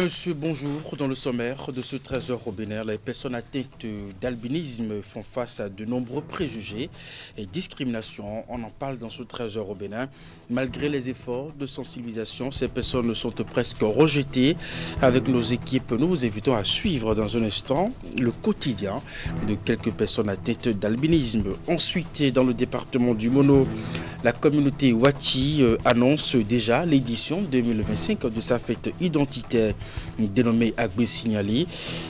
Mesdames, Messieurs, bonjour. Dans le sommaire de ce 13h au Bénin, les personnes atteintes d'albinisme font face à de nombreux préjugés et discriminations. On en parle dans ce 13h au Bénin. Malgré les efforts de sensibilisation, ces personnes sont presque rejetées. Avec nos équipes, nous vous invitons à suivre dans un instant le quotidien de quelques personnes atteintes d'albinisme. Ensuite, dans le département du Mono, la communauté Wachi annonce déjà l'édition 2025 de sa fête identitaire dénommée Agbe Signalé. Et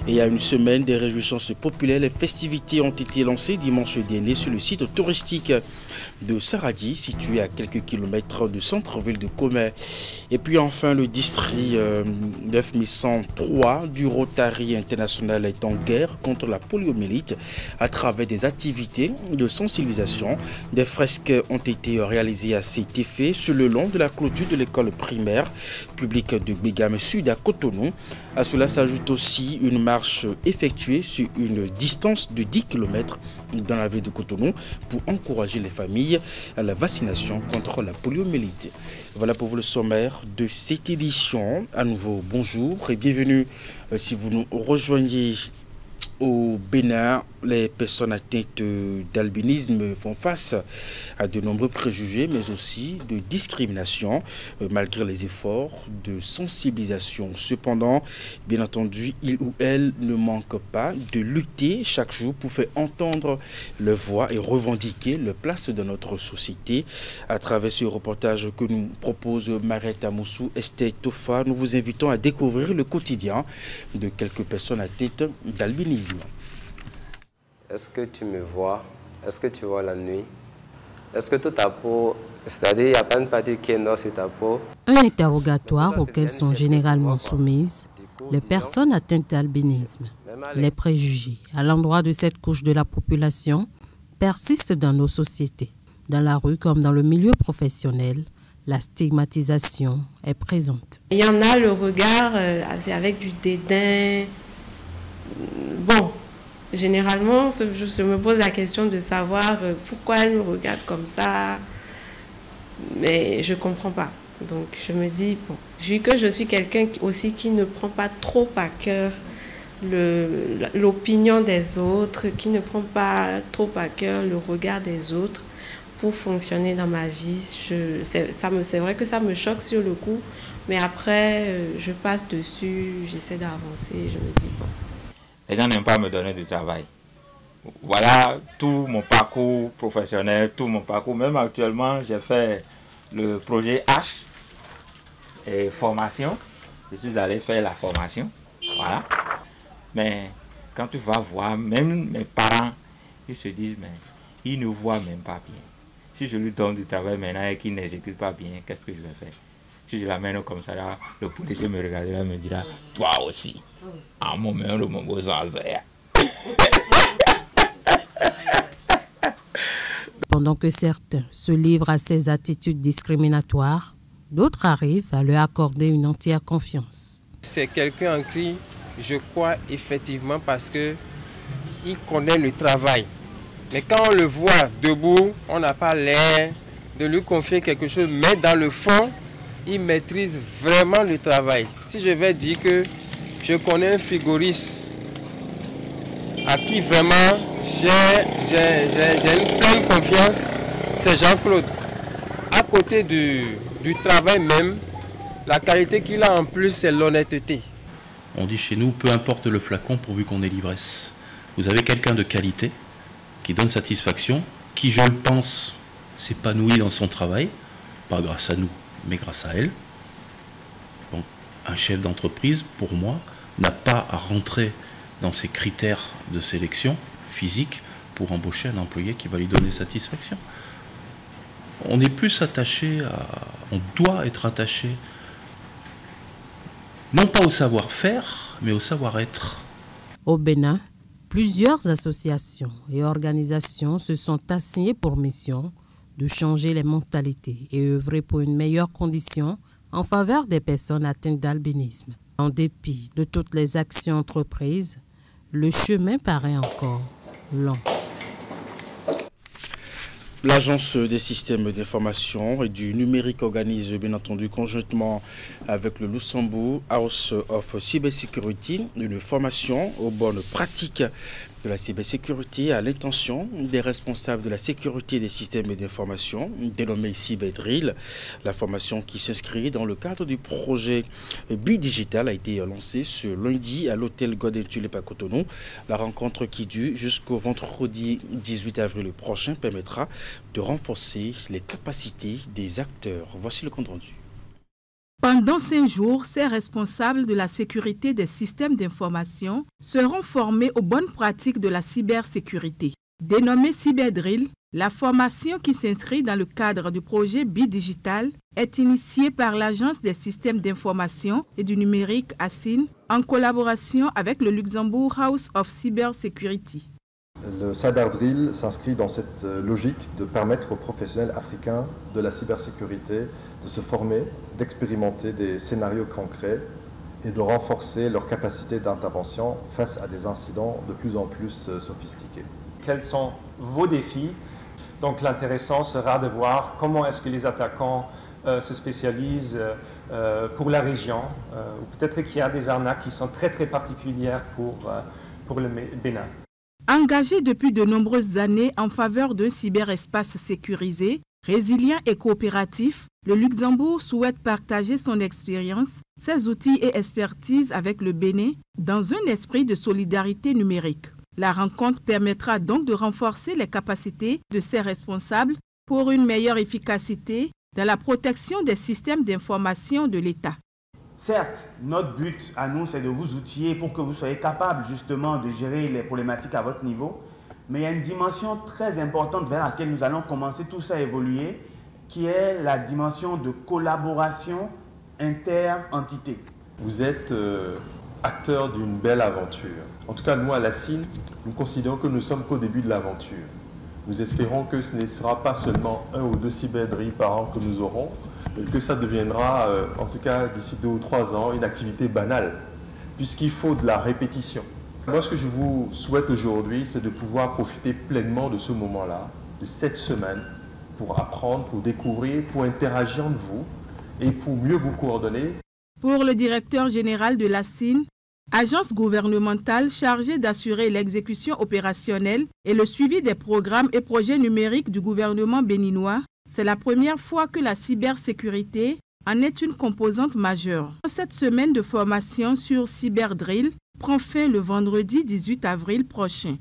il y a une semaine, des réjouissances populaires, les festivités ont été lancées dimanche dernier sur le site touristique de Saradi, situé à quelques kilomètres du centre-ville de Comé. Et puis enfin, le district 9103 du Rotary International est en guerre contre la poliomyélite à travers des activités de sensibilisation. Des fresques ont été réalisées à cet effet sur le long de la clôture de l'école primaire publique de Gbegam Sud à Cotonou. À cela s'ajoute aussi une marche effectuée sur une distance de 10 km dans la ville de Cotonou pour encourager les familles à la vaccination contre la poliomyélite. Voilà pour vous le sommaire de cette édition. À nouveau, bonjour et bienvenue si vous nous rejoignez au Bénin. Les personnes atteintes d'albinisme font face à de nombreux préjugés, mais aussi de discrimination, malgré les efforts de sensibilisation. Cependant, bien entendu, il ou elle ne manque pas de lutter chaque jour pour faire entendre leur voix et revendiquer leur place dans notre société. À travers ce reportage que nous propose Mariette Amoussou, Esther Tofa, nous vous invitons à découvrir le quotidien de quelques personnes atteintes d'albinisme. Est-ce que tu me vois? Est-ce que tu vois la nuit? Est-ce que toute ta peau, c'est-à-dire il n'y a pas une partie qui est noire sur ta peau? Un interrogatoire auquel sont généralement soumises les personnes atteintes d'albinisme. Les préjugés à l'endroit de cette couche de la population persistent dans nos sociétés. Dans la rue comme dans le milieu professionnel, la stigmatisation est présente. Il y en a le regard avec du dédain. Bon. Généralement, je me pose la question de savoir pourquoi elle me regarde comme ça, mais je ne comprends pas. Donc je me dis, bon, vu que je suis quelqu'un aussi qui ne prend pas trop à cœur l'opinion des autres, qui ne prend pas trop à cœur le regard des autres pour fonctionner dans ma vie, c'est vrai que ça me choque sur le coup, mais après, je passe dessus, j'essaie d'avancer, je me dis, bon. Les gens n'aiment pas me donner du travail. Voilà tout mon parcours professionnel, tout mon parcours. Même actuellement, j'ai fait le projet H et formation. Je suis allé faire la formation. Voilà. Mais quand tu vas voir, même mes parents, ils se disent, mais ils ne voient même pas bien. Si je lui donne du travail maintenant et qu'il n'exécute pas bien, qu'est-ce que je vais faire? Si je l'amène comme ça, là, le policier me regardera et me dira, toi aussi. À mon moment, le moment Pendant que certains se livrent à ces attitudes discriminatoires, d'autres arrivent à leur accorder une entière confiance. C'est quelqu'un en qui je crois effectivement parce qu'il connaît le travail. Mais quand on le voit debout, on n'a pas l'air de lui confier quelque chose, mais dans le fond, il maîtrise vraiment le travail. Si je vais dire que je connais un frigoriste à qui vraiment j'ai une pleine confiance, c'est Jean-Claude. À côté du travail même, la qualité qu'il a en plus, c'est l'honnêteté. On dit chez nous, peu importe le flacon pourvu qu'on ait l'ivresse. Vous avez quelqu'un de qualité qui donne satisfaction, qui, je le pense, s'épanouit dans son travail, pas grâce à nous, mais grâce à elle. Bon, un chef d'entreprise, pour moi, n'a pas à rentrer dans ces critères de sélection physique pour embaucher un employé qui va lui donner satisfaction. On est plus attaché on doit être attaché, non pas au savoir-faire, mais au savoir-être. Au Bénin, plusieurs associations et organisations se sont assignées pour mission de changer les mentalités et œuvrer pour une meilleure condition en faveur des personnes atteintes d'albinisme. En dépit de toutes les actions entreprises, le chemin paraît encore long. L'Agence des systèmes d'information et du numérique organise bien entendu conjointement avec le Luxembourg House of Cybersecurity une formation aux bonnes pratiques de la cybersécurité à l'intention des responsables de la sécurité des systèmes d'information, dénommé Cyberdrill. La formation qui s'inscrit dans le cadre du projet Bidigital a été lancée ce lundi à l'hôtel Godin Tulip à Cotonou. La rencontre qui dure jusqu'au vendredi 18 avril prochain permettra de renforcer les capacités des acteurs. Voici le compte rendu. Pendant 5 jours, ces responsables de la sécurité des systèmes d'information seront formés aux bonnes pratiques de la cybersécurité. Dénommée Cyberdrill, la formation qui s'inscrit dans le cadre du projet Bidigital est initiée par l'Agence des systèmes d'information et du numérique ASIN en collaboration avec le Luxembourg House of Cybersecurity. Le Cyberdrill s'inscrit dans cette logique de permettre aux professionnels africains de la cybersécurité de se former, d'expérimenter des scénarios concrets et de renforcer leur capacité d'intervention face à des incidents de plus en plus sophistiqués. Quels sont vos défis? Donc l'intéressant sera de voir comment est-ce que les attaquants se spécialisent pour la région, ou peut-être qu'il y a des arnaques qui sont très particulières pour le Bénin. Engagé depuis de nombreuses années en faveur d'un cyberespace sécurisé, résilient et coopératif, le Luxembourg souhaite partager son expérience, ses outils et expertise avec le Bénin dans un esprit de solidarité numérique. La rencontre permettra donc de renforcer les capacités de ces responsables pour une meilleure efficacité dans la protection des systèmes d'information de l'État. Certes, notre but à nous, c'est de vous outiller pour que vous soyez capables justement de gérer les problématiques à votre niveau. Mais il y a une dimension très importante vers laquelle nous allons commencer tous à évoluer, qui est la dimension de collaboration inter-entité. Vous êtes acteur d'une belle aventure. En tout cas, nous, à la CIN, nous considérons que nous sommes qu'au début de l'aventure. Nous espérons que ce ne sera pas seulement 1 ou 2 cyberdrills par an que nous aurons, mais que ça deviendra, en tout cas d'ici 2 ou 3 ans, une activité banale, puisqu'il faut de la répétition. Moi, ce que je vous souhaite aujourd'hui, c'est de pouvoir profiter pleinement de ce moment-là, de cette semaine, pour apprendre, pour découvrir, pour interagir entre vous et pour mieux vous coordonner. Pour le directeur général de la CIN, agence gouvernementale chargée d'assurer l'exécution opérationnelle et le suivi des programmes et projets numériques du gouvernement béninois, c'est la première fois que la cybersécurité en est une composante majeure. Cette semaine de formation sur Cyberdrill prend fin le vendredi 18 avril prochain.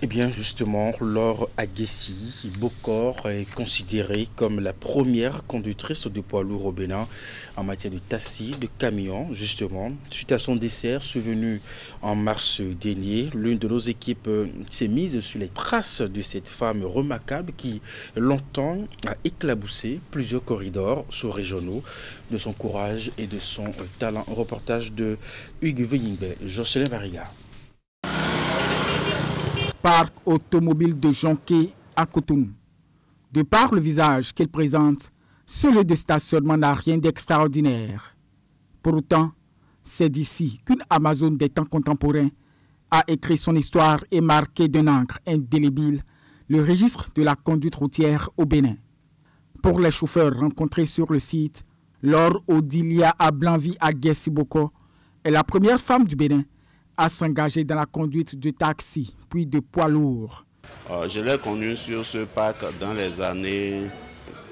Eh bien justement, Laure Aguessi Bokor est considérée comme la première conductrice de poids lourd au Bénin en matière de taxi, de camion, justement. Suite à son décès survenu en mars dernier, l'une de nos équipes s'est mise sur les traces de cette femme remarquable qui longtemps a éclaboussé plusieurs corridors sous-régionaux de son courage et de son talent. Un reportage de Hugues Veyingbe, Jocelyn Bariga. Parc automobile de Jonquet à Cotonou. De par le visage qu'il présente, ce lieu de stationnement n'a rien d'extraordinaire. Pour autant, c'est d'ici qu'une Amazone des temps contemporains a écrit son histoire et marqué d'un encre indélébile le registre de la conduite routière au Bénin. Pour les chauffeurs rencontrés sur le site, Laure Odilia Ablanvi Aguessi Bokor est la première femme du Bénin à s'engager dans la conduite de taxi, puis de poids lourds. Je l'ai connue sur ce parc dans les années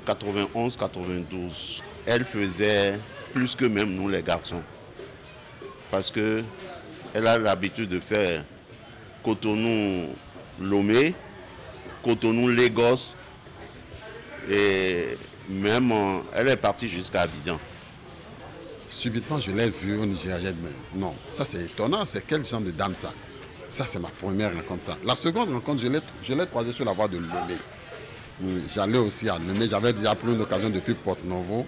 91-92. Elle faisait plus que même nous les garçons. Parce qu'elle a l'habitude de faire Cotonou-Lomé, Cotonou-Lagos, et même elle est partie jusqu'à Abidjan. Subitement, je l'ai vue au Nigeria. Non, ça c'est étonnant. C'est quel genre de dame ça? Ça, c'est ma première rencontre. Ça. La seconde rencontre, je l'ai croisée sur la voie de Lomé. J'allais aussi à Lomé. J'avais déjà pris une occasion depuis Porte-Novo.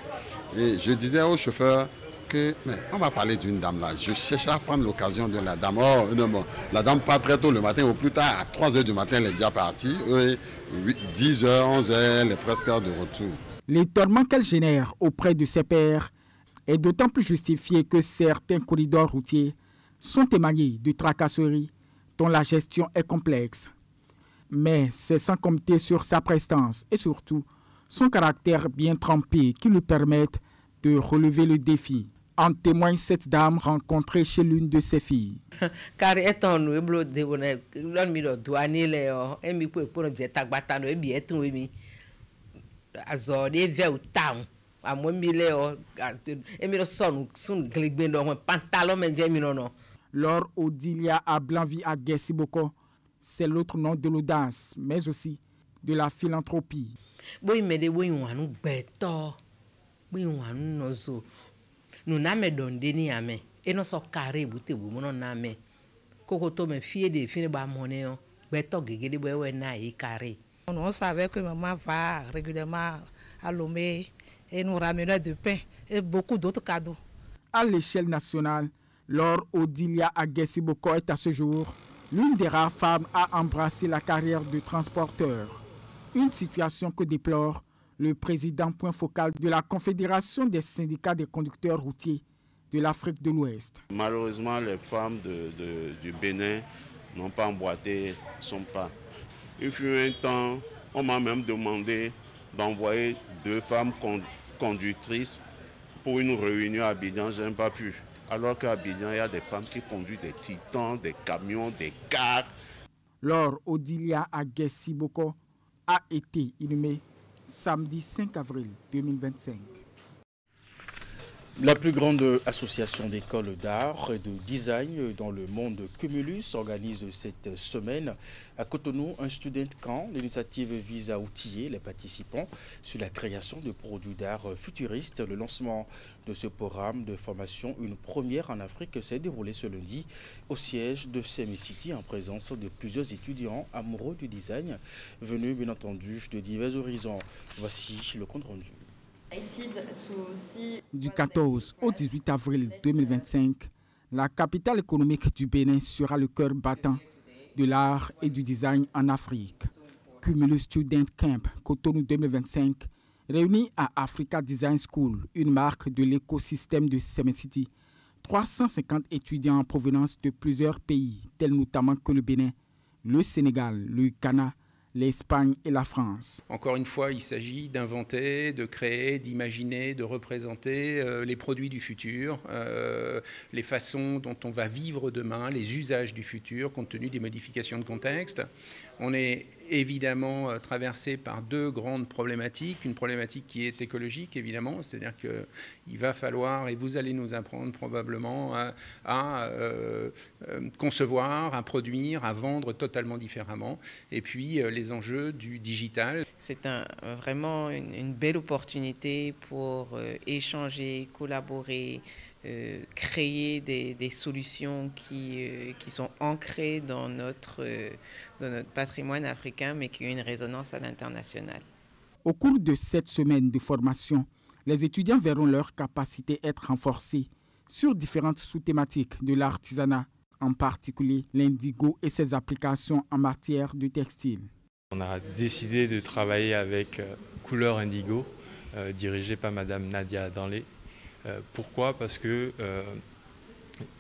Et je disais au chauffeur que, mais on va parler d'une dame là. Je cherchais à prendre l'occasion de la dame. Oh, non, bon, la dame part très tôt le matin ou plus tard, à 3 h du matin, elle est déjà partie. Et 10 h, 11 h, elle est presque de retour. L'étonnement qu'elle génère auprès de ses pairs est d'autant plus justifié que certains corridors routiers sont émaillés de tracasseries dont la gestion est complexe. Mais c'est sans compter sur sa prestance et surtout son caractère bien trempé qui lui permettent de relever le défi. En témoigne cette dame rencontrée chez l'une de ses filles. Car étant nous Laure Odilia à Blanvie à Guessiboko, c'est l'autre nom de l'audace, mais aussi de la philanthropie. Nous n'avons donné ni amé et nous sommes carrés bouté ou mon amé. Cocoto me fier des fins de monnaie, beto gégé de boé na y carré. On savait que maman va régulièrement à Lomé et nous ramenait du pain et beaucoup d'autres cadeaux. À l'échelle nationale, Laure Odilia Aguessiboko est à ce jour l'une des rares femmes à embrasser la carrière de transporteur. Une situation que déplore le président point focal de la Confédération des syndicats des conducteurs routiers de l'Afrique de l'Ouest. Malheureusement, les femmes du Bénin n'ont pas emboîté son pas. Il fut un temps, on m'a même demandé d'envoyer 2 femmes conductrices pour une réunion à Abidjan, je n'ai pas pu. Alors qu'à Abidjan, il y a des femmes qui conduisent des titans, des camions, des cars. Laure Odilia Aguessiboko a été inhumée samedi 5 avril 2025. La plus grande association d'écoles d'art et de design dans le monde, Cumulus, organise cette semaine à Cotonou un student camp. L'initiative vise à outiller les participants sur la création de produits d'art futuristes. Le lancement de ce programme de formation, une première en Afrique, s'est déroulé ce lundi au siège de Semicity en présence de plusieurs étudiants amoureux du design venus bien entendu de divers horizons. Voici le compte rendu. Du 14 au 18 avril 2025, la capitale économique du Bénin sera le cœur battant de l'art et du design en Afrique. Cumulus Student Camp Cotonou 2025 réunit à Africa Design School, une marque de l'écosystème de Semicity, 350 étudiants en provenance de plusieurs pays, tels notamment que le Bénin, le Sénégal, le Ghana, l'Espagne et la France. Encore une fois, il s'agit d'inventer, de créer, d'imaginer, de représenter les produits du futur, les façons dont on va vivre demain, les usages du futur, compte tenu des modifications de contexte. On est évidemment traversé par 2 grandes problématiques. Une problématique qui est écologique, évidemment, c'est-à-dire qu'il va falloir, et vous allez nous apprendre probablement, à concevoir, à produire, à vendre totalement différemment. Et puis, les enjeux du digital. C'est vraiment une belle opportunité pour échanger, collaborer, créer des solutions qui sont ancrées dans notre patrimoine africain, mais qui ont une résonance à l'international. Au cours de cette semaine de formation, les étudiants verront leur capacité être renforcée sur différentes sous-thématiques de l'artisanat, en particulier l'indigo et ses applications en matière de textile. On a décidé de travailler avec Couleur Indigo, dirigée par Madame Nadia Danlé. Pourquoi ? Parce que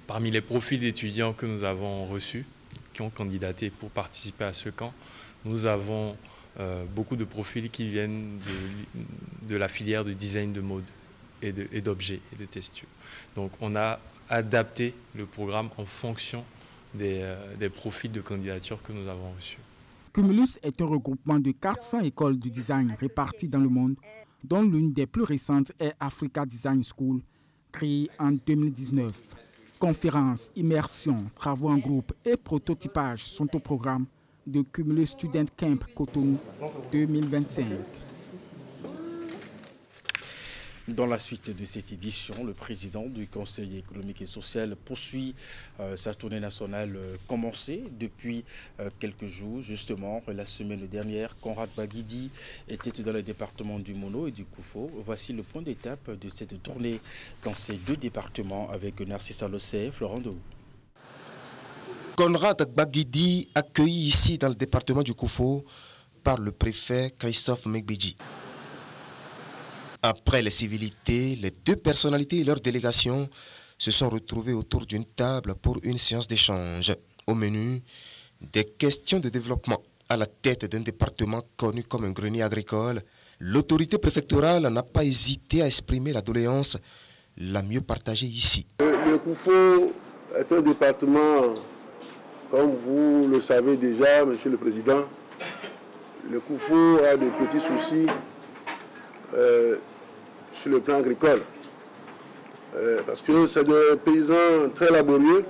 parmi les profils d'étudiants que nous avons reçus, qui ont candidaté pour participer à ce camp, nous avons beaucoup de profils qui viennent de la filière de design de mode et d'objets et de textiles. Donc on a adapté le programme en fonction des profils de candidature que nous avons reçus. Cumulus est un regroupement de 400 écoles de design réparties dans le monde, dont l'une des plus récentes est Africa Design School, créée en 2019. Conférences, immersions, travaux en groupe et prototypage sont au programme de Cumulus Student Camp Cotonou 2025. Dans la suite de cette édition, le président du Conseil économique et social poursuit sa tournée nationale commencée depuis quelques jours. Justement, la semaine dernière, Conrad Baguidi était dans le département du Mono et du Koufo. Voici le point d'étape de cette tournée dans ces 2 départements avec Narcissa Lossé et Florent Dou. Conrad Baguidi accueilli ici dans le département du Koufo par le préfet Christophe Megbedji. Après les civilités, les 2 personnalités et leurs délégations se sont retrouvées autour d'une table pour une séance d'échange. Au menu, des questions de développement, À la tête d'un département connu comme un grenier agricole, l'autorité préfectorale n'a pas hésité à exprimer la doléance la mieux partagée ici. Le Koufo est un département, comme vous le savez déjà, Monsieur le Président. Le Koufo a de petits soucis sur le plan agricole. Parce que c'est des paysans très laborieux.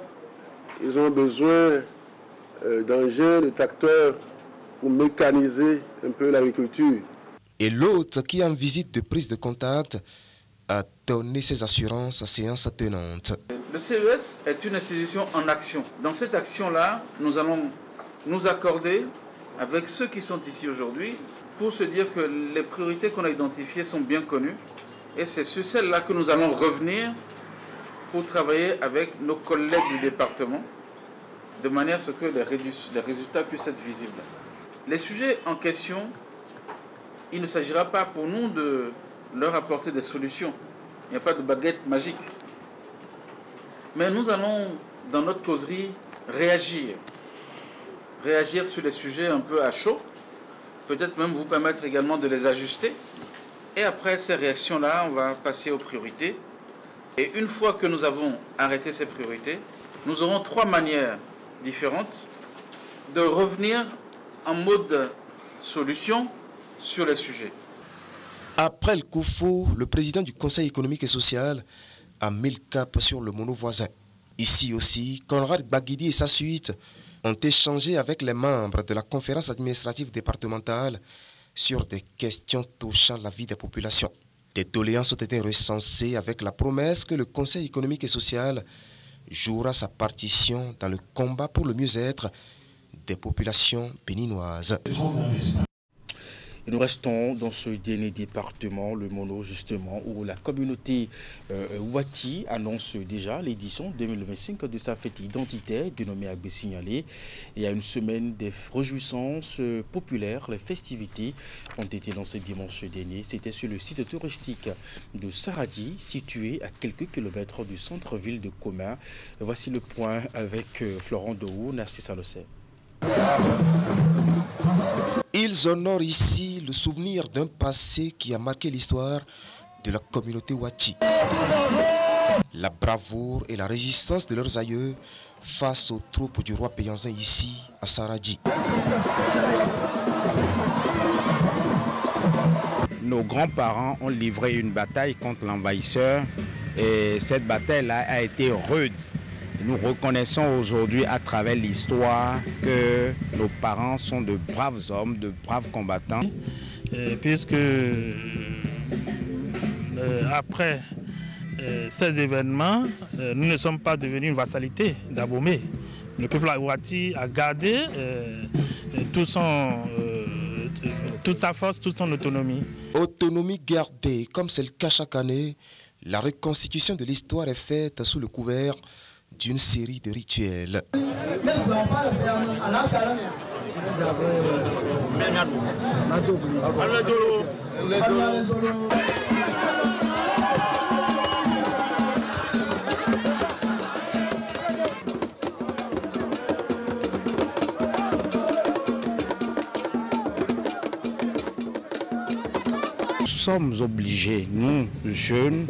Ils ont besoin d'engins, de tracteurs pour mécaniser un peu l'agriculture. Et l'autre, qui en visite de prise de contact, a donné ses assurances à séance tenante. Le CES est une institution en action. Dans cette action-là, nous allons nous accorder avec ceux qui sont ici aujourd'hui pour se dire que les priorités qu'on a identifiées sont bien connues. Et c'est sur celles-là que nous allons revenir pour travailler avec nos collègues du département, de manière à ce que les résultats puissent être visibles. Les sujets en question, il ne s'agira pas pour nous de leur apporter des solutions. Il n'y a pas de baguette magique. Mais nous allons, dans notre causerie, réagir. Réagir sur les sujets un peu à chaud, peut-être même vous permettre également de les ajuster. Et après ces réactions-là, on va passer aux priorités. Et une fois que nous avons arrêté ces priorités, nous aurons 3 manières différentes de revenir en mode solution sur les sujets. Après le Koufo, le président du Conseil économique et social a mis le cap sur le mono voisin. Ici aussi, Conrad Baguidi et sa suite ont échangé avec les membres de la conférence administrative départementale sur des questions touchant la vie des populations. Des doléances ont été recensées avec la promesse que le Conseil économique et social jouera sa partition dans le combat pour le mieux-être des populations béninoises. Et nous restons dans ce dernier département, le Mono justement, où la communauté Wati annonce déjà l'édition 2025 de sa fête identitaire dénommée Agbé Signalé. Il y a une semaine des réjouissances populaires, les festivités ont été lancées dimanche dernier. C'était sur le site touristique de Saradi, situé à quelques kilomètres du centre-ville de Koma. Voici le point avec Florent Dohou, Narcisse Alossé. Ils honorent ici le souvenir d'un passé qui a marqué l'histoire de la communauté Wati. La bravoure et la résistance de leurs aïeux face aux troupes du roi Péanzin ici à Saradi. Nos grands-parents ont livré une bataille contre l'envahisseur et cette bataille-là a été rude. Nous reconnaissons aujourd'hui à travers l'histoire que nos parents sont de braves hommes, de braves combattants. Puisque après ces événements, nous ne sommes pas devenus une vassalité d'Abomey. Le peuple Wati a gardé toute sa force, toute son autonomie. Autonomie gardée, comme c'est le cas chaque année, la reconstitution de l'histoire est faite sous le couvert d'une série de rituels. Nous sommes obligés, nous, jeunes,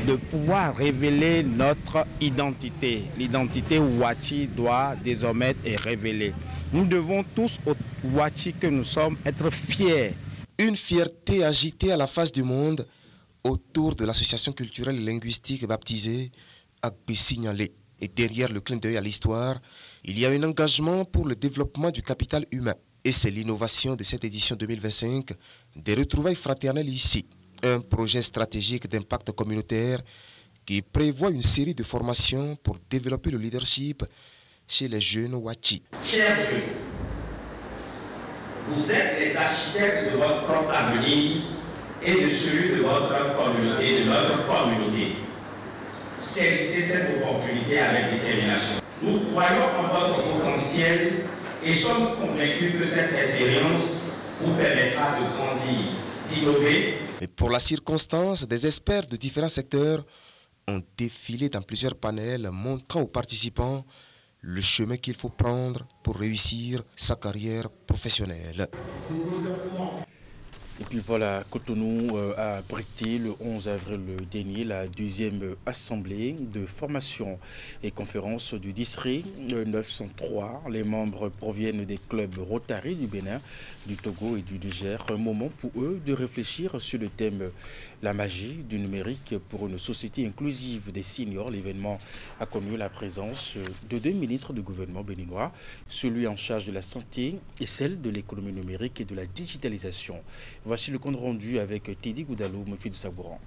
de pouvoir révéler notre identité. L'identité Wati doit désormais être révélée. Nous devons tous, aux Wati que nous sommes, être fiers. Une fierté agitée à la face du monde autour de l'association culturelle et linguistique baptisée Agbé Signalé. Et derrière le clin d'œil à l'histoire, il y a un engagement pour le développement du capital humain. Et c'est l'innovation de cette édition 2025 des retrouvailles fraternelles ici. Un projet stratégique d'impact communautaire qui prévoit une série de formations pour développer le leadership chez les jeunes Wati. Chers jeunes, vous êtes les architectes de votre propre avenir et de celui de votre communauté, de notre communauté. Saisissez cette opportunité avec détermination. Nous croyons en votre potentiel et sommes convaincus que cette expérience vous permettra de grandir, d'innover. Mais pour la circonstance, des experts de différents secteurs ont défilé dans plusieurs panels montrant aux participants le chemin qu'il faut prendre pour réussir sa carrière professionnelle. Et puis voilà, Cotonou a abrité le 11 avril dernier la deuxième assemblée de formation et conférence du district 903. Les membres proviennent des clubs Rotary du Bénin, du Togo et du Niger. Un moment pour eux de réfléchir sur le thème la magie du numérique pour une société inclusive des seniors. L'événement a connu la présence de 2 ministres du gouvernement béninois, celui en charge de la santé et celle de l'économie numérique et de la digitalisation. Voici le compte rendu avec Teddy Goudalou, Mofi de Sabouran.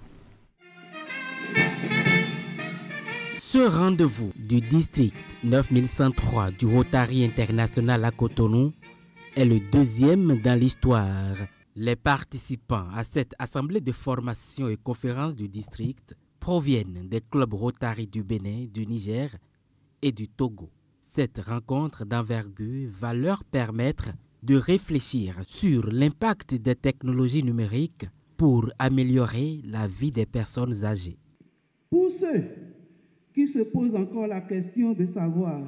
Ce rendez-vous du district 9103 du Rotary International à Cotonou est le 2e dans l'histoire. Les participants à cette assemblée de formation et conférence du district proviennent des clubs Rotary du Bénin, du Niger et du Togo. Cette rencontre d'envergure va leur permettre de réfléchir sur l'impact des technologies numériques pour améliorer la vie des personnes âgées. Pour ceux qui se posent encore la question de savoir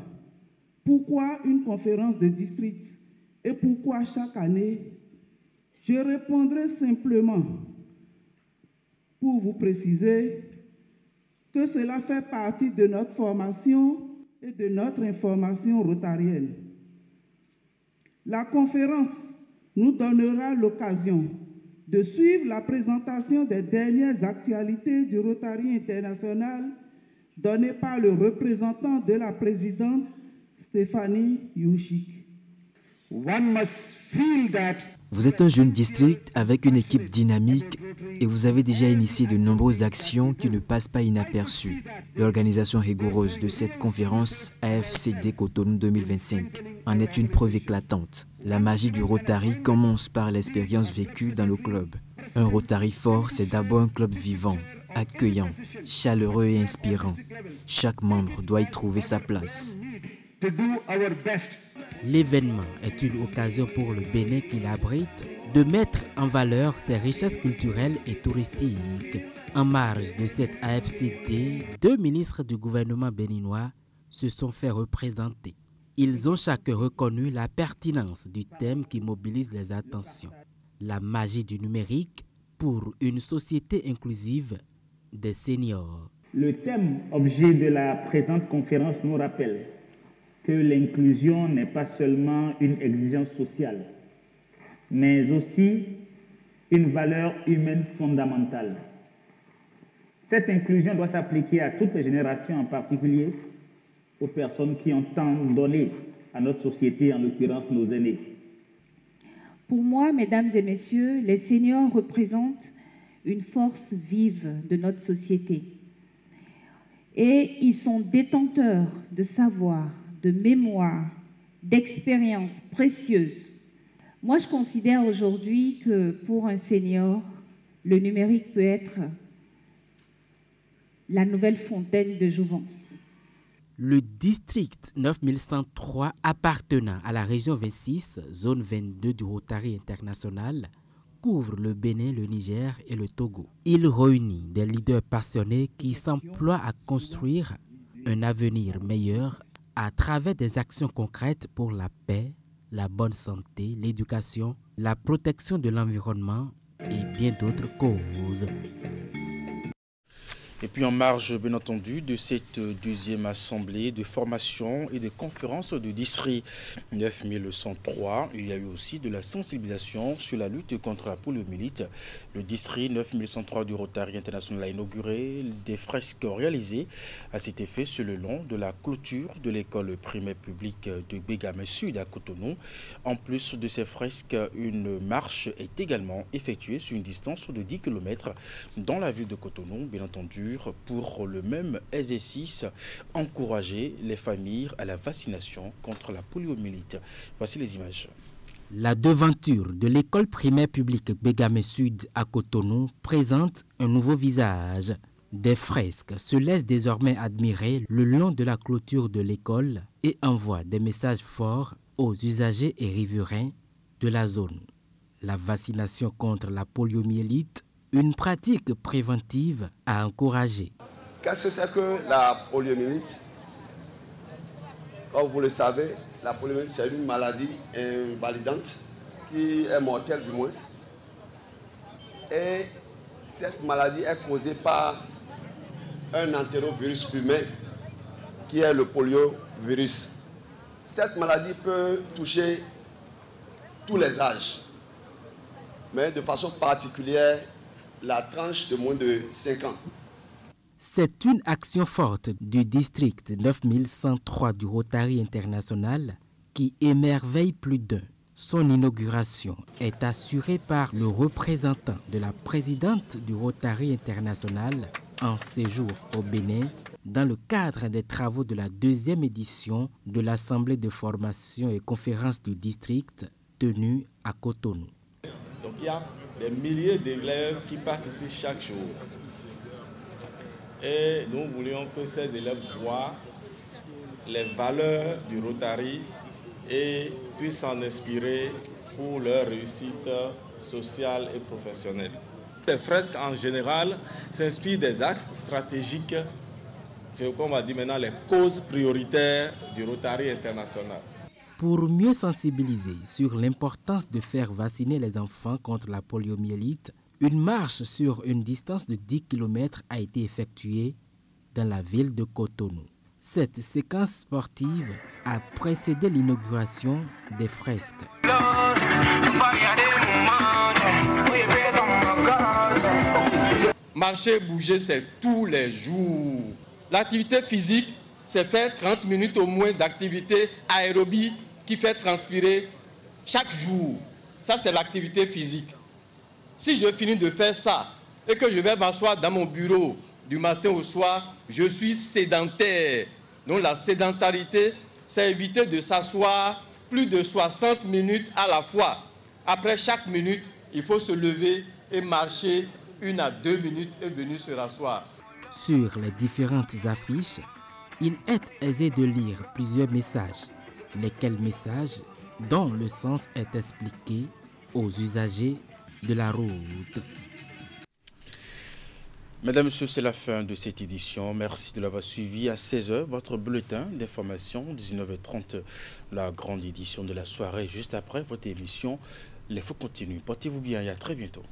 pourquoi une conférence de district et pourquoi chaque année, je répondrai simplement pour vous préciser que cela fait partie de notre formation et de notre information rotarienne. La conférence nous donnera l'occasion de suivre la présentation des dernières actualités du Rotary International donnée par le représentant de la présidente Stéphanie Youchik. Vous êtes un jeune district avec une équipe dynamique et vous avez déjà initié de nombreuses actions qui ne passent pas inaperçues. L'organisation rigoureuse de cette conférence AFCD Cotonou 2025 en est une preuve éclatante. La magie du Rotary commence par l'expérience vécue dans le club. Un Rotary fort, c'est d'abord un club vivant, accueillant, chaleureux et inspirant. Chaque membre doit y trouver sa place. L'événement est une occasion pour le Bénin qui l'abrite de mettre en valeur ses richesses culturelles et touristiques. En marge de cette AFCD, 2 ministres du gouvernement béninois se sont fait représenter. Ils ont chacun reconnu la pertinence du thème qui mobilise les attentions. La magie du numérique pour une société inclusive des seniors. Le thème objet de la présente conférence nous rappelle que l'inclusion n'est pas seulement une exigence sociale, mais aussi une valeur humaine fondamentale. Cette inclusion doit s'appliquer à toutes les générations, en particulier aux personnes qui ont tant donné à notre société, en l'occurrence nos aînés. Pour moi, mesdames et messieurs, les seniors représentent une force vive de notre société. Et ils sont détenteurs de savoir, de mémoire, d'expériences précieuses. Moi, je considère aujourd'hui que pour un senior, le numérique peut être la nouvelle fontaine de jouvence. Le district 9103 appartenant à la région 26, zone 22 du Rotary International, couvre le Bénin, le Niger et le Togo. Il réunit des leaders passionnés qui s'emploient à construire un avenir meilleur à travers des actions concrètes pour la paix, la bonne santé, l'éducation, la protection de l'environnement et bien d'autres causes. Et puis en marge, bien entendu, de cette deuxième assemblée de formation et de conférence du district 9103, il y a eu aussi de la sensibilisation sur la lutte contre la poliomyélite. Le district 9103 du Rotary International a inauguré des fresques réalisées à cet effet sur le long de la clôture de l'école primaire publique de Bégamé Sud à Cotonou. En plus de ces fresques, une marche est également effectuée sur une distance de 10 km dans la ville de Cotonou, bien entendu, pour le même exercice, encourager les familles à la vaccination contre la poliomyélite. Voici les images. La devanture de l'école primaire publique Bégamé Sud à Cotonou présente un nouveau visage. Des fresques se laissent désormais admirer le long de la clôture de l'école et envoient des messages forts aux usagers et riverains de la zone. La vaccination contre la poliomyélite, une pratique préventive à encourager. Qu'est-ce que c'est que la poliomyélite? Comme vous le savez, la poliomyélite, c'est une maladie invalidante qui est mortelle du moins. Et cette maladie est causée par un entérovirus humain qui est le poliovirus. Cette maladie peut toucher tous les âges, mais de façon particulière la tranche de moins de 5 ans. C'est une action forte du district 9103 du Rotary International qui émerveille plus d'un. Son inauguration est assurée par le représentant de la présidente du Rotary International en séjour au Bénin dans le cadre des travaux de la 2e édition de l'Assemblée de formation et conférence du district tenue à Cotonou. Donc il y a des milliers d'élèves qui passent ici chaque jour. Et nous voulions que ces élèves voient les valeurs du Rotary et puissent s'en inspirer pour leur réussite sociale et professionnelle. Les fresques en général s'inspirent des axes stratégiques, c'est ce qu'on va dire maintenant les causes prioritaires du Rotary International. Pour mieux sensibiliser sur l'importance de faire vacciner les enfants contre la poliomyélite, une marche sur une distance de 10 km a été effectuée dans la ville de Cotonou. Cette séquence sportive a précédé l'inauguration des fresques. Marcher, bouger, c'est tous les jours. L'activité physique, c'est faire 30 minutes au moins d'activité aérobie qui fait transpirer chaque jour. Ça, c'est l'activité physique. Si je finis de faire ça et que je vais m'asseoir dans mon bureau du matin au soir, je suis sédentaire. Donc la sédentarité, c'est éviter de s'asseoir plus de 60 minutes à la fois. Après chaque minute, il faut se lever et marcher 1 à 2 minutes et venir se rasseoir. Sur les différentes affiches, il est aisé de lire plusieurs messages. Lesquels messages dont le sens est expliqué aux usagers de la route. Mesdames, Messieurs, c'est la fin de cette édition. Merci de l'avoir suivi. À 16h, votre bulletin d'information, 19h30, la grande édition de la soirée. Juste après votre émission, l'info continue. Portez-vous bien et à très bientôt.